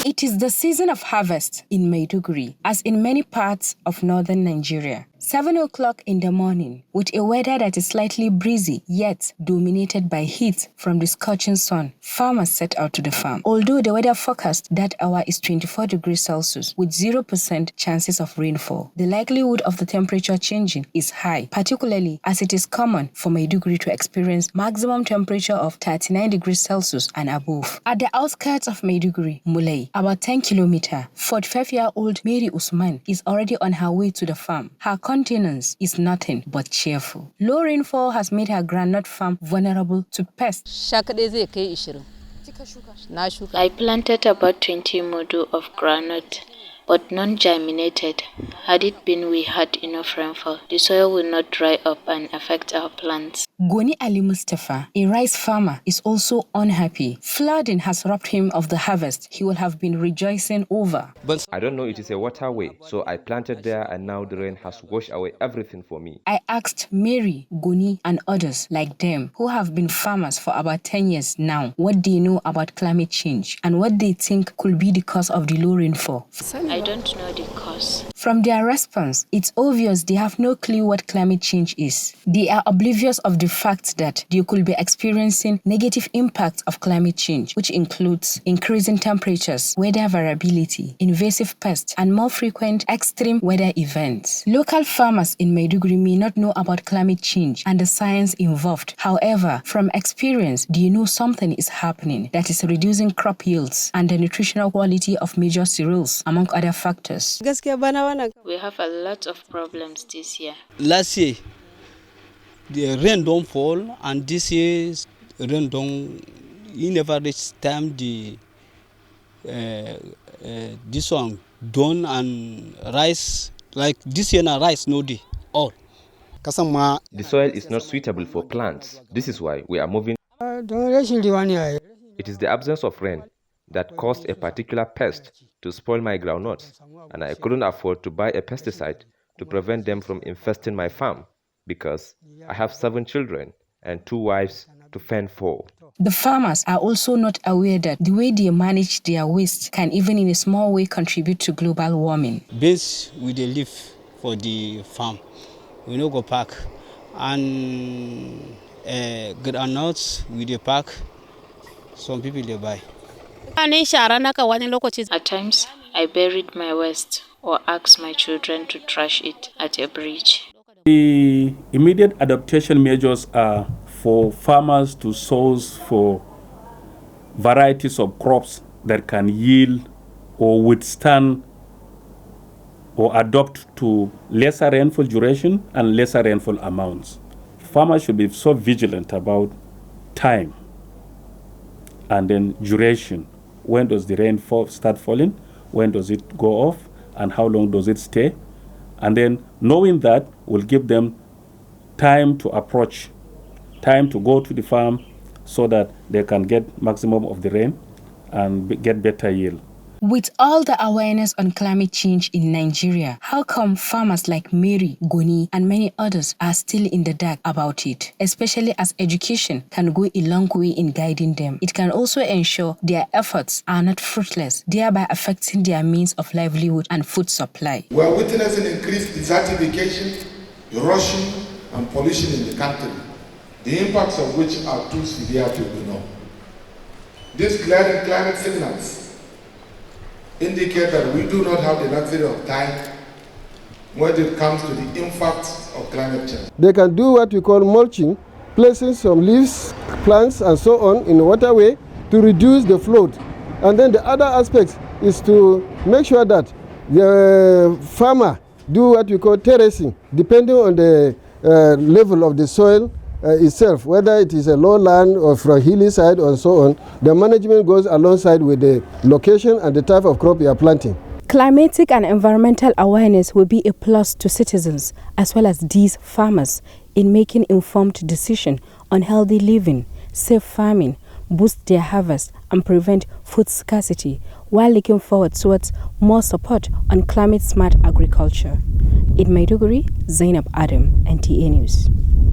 It is the season of harvest in Maiduguri, as in many parts of northern Nigeria. 7 o'clock in the morning, with a weather that is slightly breezy, yet dominated by heat from the scorching sun, farmers set out to the farm. Although the weather forecast that hour is 24 degrees Celsius with 0% chances of rainfall, the likelihood of the temperature changing is high, particularly as it is common for Maiduguri to experience maximum temperature of 39 degrees Celsius and above. At the outskirts of Maiduguri, Mulai, about 10 kilometers, 45-year-old Mary Usman is already on her way to the farm. Her countenance is nothing but cheerful. Low rainfall has made her groundnut farm vulnerable to pests. I planted about 20 modu of groundnut, but none germinated. Had it been we had enough rainfall, the soil will not dry up and affect our plants. Goni Ali Mustafa, a rice farmer, is also unhappy. Flooding has robbed him of the harvest he would have been rejoicing over. I don't know, it is a waterway, so I planted there and now the rain has washed away everything for me. I asked Mary, Goni, and others like them who have been farmers for about 10 years now what they know about climate change and what they think could be the cause of the low rainfall. I don't know the cause. From their response, it's obvious they have no clue what climate change is. They are oblivious of the fact that they could be experiencing negative impacts of climate change, which includes increasing temperatures, weather variability, invasive pests, and more frequent extreme weather events. Local farmers in Maiduguri may not know about climate change and the science involved. However, from experience, they know something is happening that is reducing crop yields and the nutritional quality of major cereals, among other factors. We have a lot of problems this year. Last year, the rain don't fall, and this year's rain don't. You never reach time this one done and rice like this year na rice no day all. The soil is not suitable for plants. This is why we are moving. It is the absence of rain that caused a particular pest to spoil my groundnuts, and I couldn't afford to buy a pesticide to prevent them from infesting my farm because I have 7 children and 2 wives to fend for. The farmers are also not aware that the way they manage their waste can even in a small way contribute to global warming. Beans we dey live for the farm, we no go pack, and groundnuts we dey pack, some people dey buy. At times, I buried my waste or asked my children to trash it at a bridge. The immediate adaptation measures are for farmers to source for varieties of crops that can yield or withstand or adapt to lesser rainfall duration and lesser rainfall amounts. Farmers should be so vigilant about time and then duration. When does the rain start falling? When does it go off? And how long does it stay? And then knowing that will give them time to approach, time to go to the farm so that they can get maximum of the rain and get better yield. With all the awareness on climate change in Nigeria, how come farmers like Mary, Goni, and many others are still in the dark about it? Especially as education can go a long way in guiding them. It can also ensure their efforts are not fruitless, thereby affecting their means of livelihood and food supply. We are witnessing increased desertification, erosion, and pollution in the country, the impacts of which are too severe to ignore. These glaring climate signals indicate that we do not have the luxury of time when it comes to the impacts of climate change. They can do what we call mulching, placing some leaves, plants and so on in the waterway to reduce the flood. And then the other aspect is to make sure that the farmer do what we call terracing, depending on the level of the soil itself, whether it is a lowland or from a hilly side or so on. The management goes alongside with the location and the type of crop you are planting. Climatic and environmental awareness will be a plus to citizens as well as these farmers in making informed decisions on healthy living, safe farming, boost their harvest and prevent food scarcity while looking forward towards more support on climate-smart agriculture. In Maiduguri, Zainab Adam, NTA News.